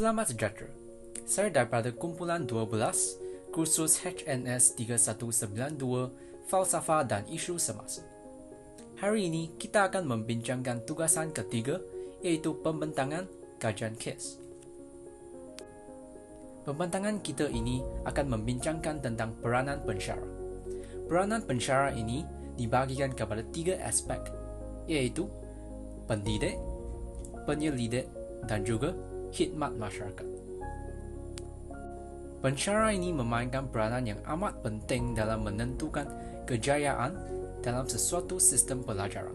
Selamat sejahtera. Saya daripada kumpulan 12 kursus HNS 3192 Falsafah dan Isu Semasa. Hari ini kita akan membincangkan tugasan ketiga, iaitu pembentangan kajian kes. Pembentangan kita ini akan membincangkan tentang peranan pensyarah. Peranan pensyarah ini dibahagikan kepada 3 aspek, iaitu pendidik, penyelidik dan juga khidmat masyarakat. Pensyarah ini memainkan peranan yang amat penting dalam menentukan kejayaan dalam sesuatu sistem pelajaran.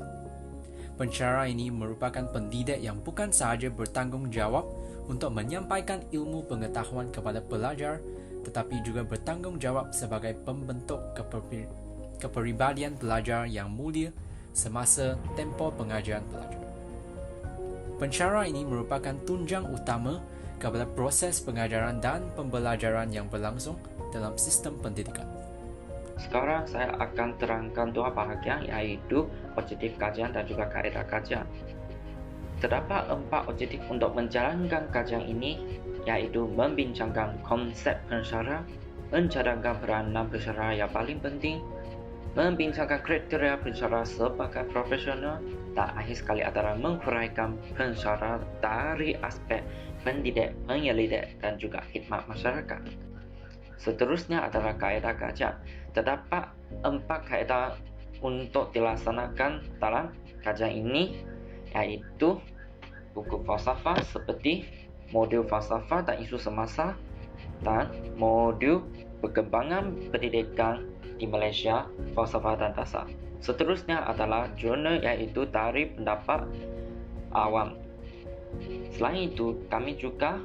Pensyarah ini merupakan pendidik yang bukan sahaja bertanggungjawab untuk menyampaikan ilmu pengetahuan kepada pelajar, tetapi juga bertanggungjawab sebagai pembentuk kepribadian pelajar yang mulia semasa tempoh pengajaran pelajar. Pensyarah ini merupakan tunjang utama kepada proses pengajaran dan pembelajaran yang berlangsung dalam sistem pendidikan. Sekarang saya akan terangkan 2 bahagian, iaitu objektif kajian dan juga kaedah kajian. Terdapat 4 objektif untuk menjalankan kajian ini, iaitu membincangkan konsep pensyarah, mencadangkan peranan pensyarah yang paling penting, membincangkan kriteria pensyarah sebagai profesional, dan akhir sekali adalah menguraikan pensyarah dari aspek pendidik, penyelidik dan juga khidmat masyarakat. Seterusnya adalah kaedah kajian. Terdapat 4 kaedah untuk dilaksanakan dalam kajian ini, iaitu buku falsafah seperti modul falsafah dan isu semasa dan modul perkembangan pendidikan di Malaysia, falsafah dan dasar. Seterusnya adalah jurnal, iaitu dari pendapat awam. Selain itu, kami juga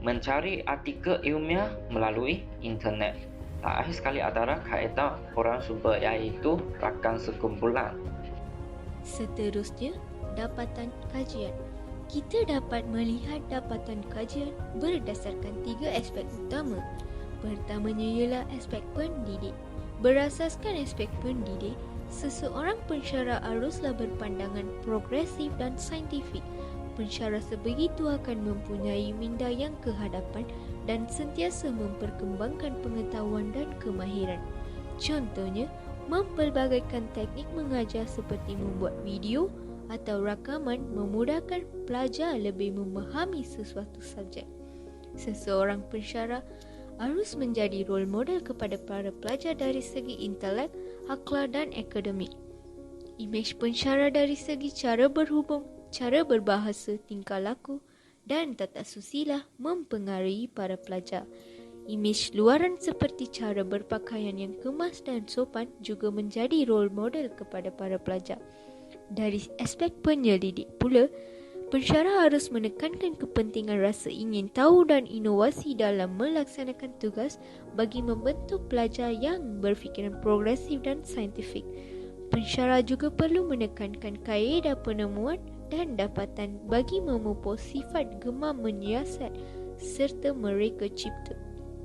mencari artikel ilmiah melalui internet. Dan akhir sekali adalah kaedah orang sumber, iaitu rakan sekumpulan. Seterusnya, dapatan kajian. Kita dapat melihat dapatan kajian berdasarkan 3 aspek utama. Pertamanya ialah aspek pendidik. Berasaskan aspek pendidik, seseorang pensyarah haruslah berpandangan progresif dan saintifik. Pensyarah sebegitu akan mempunyai minda yang kehadapan dan sentiasa memperkembangkan pengetahuan dan kemahiran. Contohnya, mempelbagaikan teknik mengajar seperti membuat video atau rakaman memudahkan pelajar lebih memahami sesuatu subjek. Seseorang pensyarah harus menjadi role model kepada para pelajar dari segi intelek, akhlak dan akademik. Imej pensyarah dari segi cara berhubung, cara berbahasa, tingkah laku dan tata susila mempengaruhi para pelajar. Imej luaran seperti cara berpakaian yang kemas dan sopan juga menjadi role model kepada para pelajar. Dari aspek penyelidik pula, pensyarah harus menekankan kepentingan rasa ingin tahu dan inovasi dalam melaksanakan tugas bagi membentuk pelajar yang berfikiran progresif dan saintifik. Pensyarah juga perlu menekankan kaedah penemuan dan dapatan bagi memupuk sifat gemar menyiasat serta mereka cipta.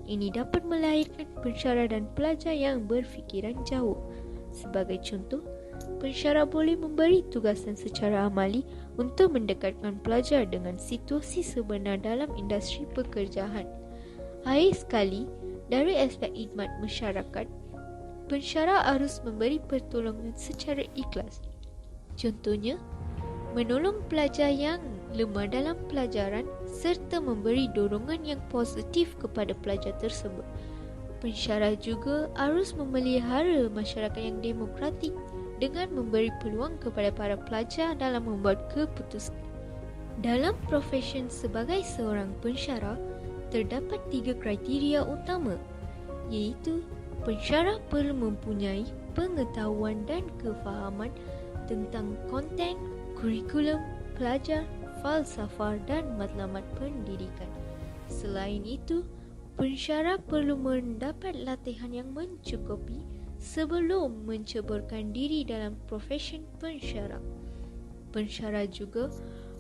Ini dapat melahirkan pensyarah dan pelajar yang berfikiran jauh. Sebagai contoh, pensyarah boleh memberi tugasan secara amali untuk mendekatkan pelajar dengan situasi sebenar dalam industri pekerjaan. Akhir sekali, dari aspek khidmat masyarakat, pensyarah harus memberi pertolongan secara ikhlas. Contohnya, menolong pelajar yang lemah dalam pelajaran serta memberi dorongan yang positif kepada pelajar tersebut. Pensyarah juga harus memelihara masyarakat yang demokratik dengan memberi peluang kepada para pelajar dalam membuat keputusan. Dalam profesi sebagai seorang pensyarah, terdapat 3 kriteria utama, iaitu pensyarah perlu mempunyai pengetahuan dan kefahaman tentang konten, kurikulum, pelajar, falsafah dan matlamat pendidikan. Selain itu, pensyarah perlu mendapat latihan yang mencukupi sebelum menceburkan diri dalam profesi pensyarah. Pensyarah juga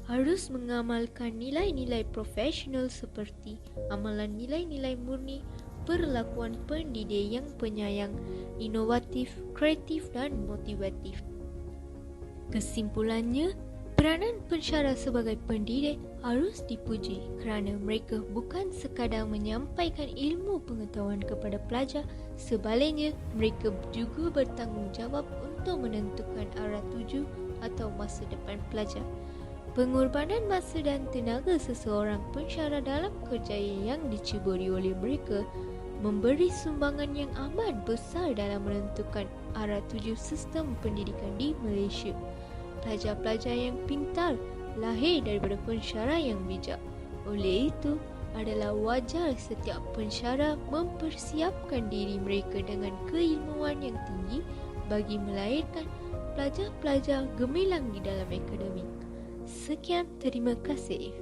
harus mengamalkan nilai-nilai profesional seperti amalan nilai-nilai murni, perlakuan pendidik yang penyayang, inovatif, kreatif dan motivatif. Kesimpulannya, Peranan pensyarah sebagai pendidik harus dipuji kerana mereka bukan sekadar menyampaikan ilmu pengetahuan kepada pelajar, sebaliknya mereka juga bertanggungjawab untuk menentukan arah tuju atau masa depan pelajar. Pengorbanan masa dan tenaga seseorang pensyarah dalam kerjaya yang diceburi oleh mereka memberi sumbangan yang amat besar dalam menentukan arah tuju sistem pendidikan di Malaysia. Pelajar-pelajar yang pintar lahir daripada pensyarah yang bijak. Oleh itu, adalah wajar setiap pensyarah mempersiapkan diri mereka dengan keilmuan yang tinggi bagi melahirkan pelajar-pelajar gemilang di dalam akademik. Sekian, terima kasih.